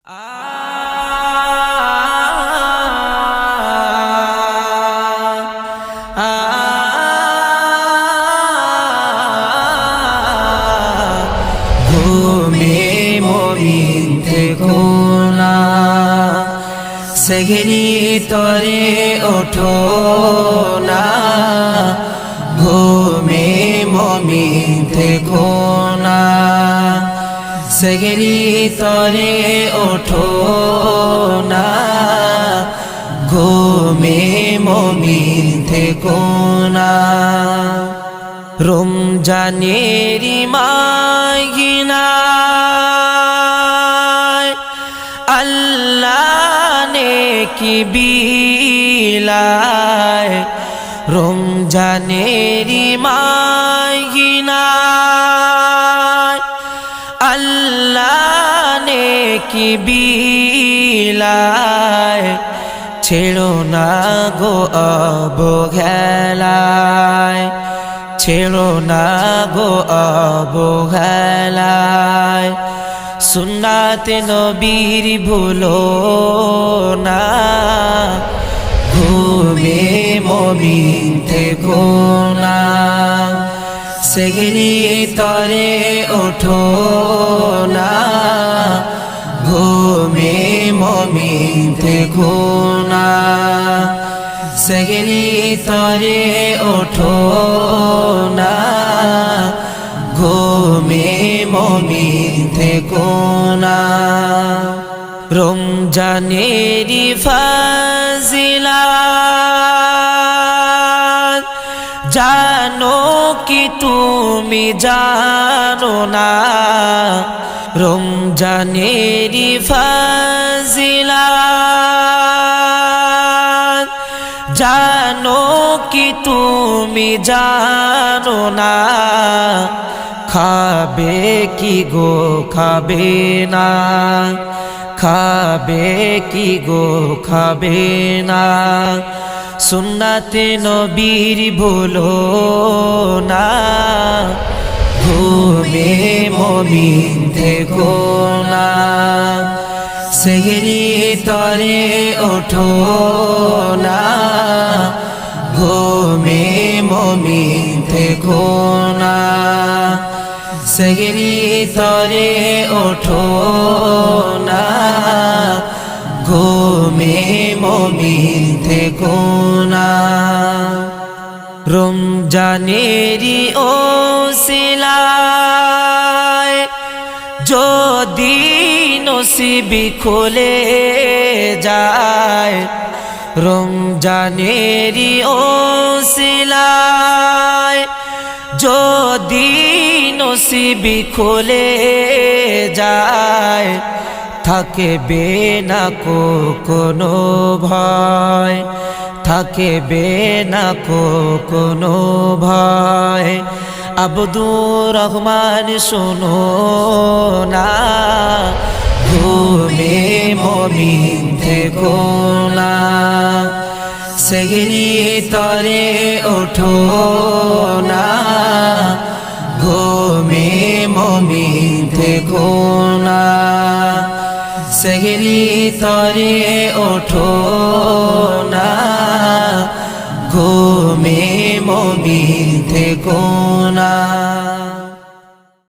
ঘুমে মমিন থেকো না, সেগরি তরে ওঠো না। ঘুমে মমিন থেকো না, সেগরি তরে ওঠো না। ঘুমে মমিন থেকো না। রমজানেরি মাগিনায় আল্লাহ নেকি বিলায়। রমজানেরি মাগিনায় আল্লাহ নেকি বিলায়। ছেড়ো না গো অবহেলায়, ছেড়ো না গো অবহেলায়। সুন্নাতে নবীর ভুলো না, ঘুমে মমিন থেকো না। সেগরি তরে ওঠো না, ঘুমে মমিন থেকো না। সেগরি তরে ওঠো না, ঘুমে মমিন থেকো না। রমজানেরি ফাজিলাত জানো কি তুমি জানো না। রমজানেরি ফাজিলাত জানো কি তুমি জানো না। খাবে কি গো খাবে না, খাবে কি গো খাবে না। সুন্নাতে নবীর ভুলো না, ঘুমে মমিন থেকো না। সেগরি তরে ওঠো না, ঘুমে মমিন থেকো না। সেগরি তরে ওঠো না, ঘুমে মমিন থেকো না। রমজানেরি ওসিলায় যদি নসিব খুলে যায়। রমজানেরি ওসিলায় যদি নসিব খুলে যায়। থাকবে না কোনো ভয়, থাকবে না কোনো ভয়। আব্দুর রহমান শোনো না, ঘুমে মমিন থেকো না। সেগরি তরে ওঠো না, ঘুমে মমিন থেকো না। সেগরি তরে ওঠো না, ঘুমে মমিন থেকো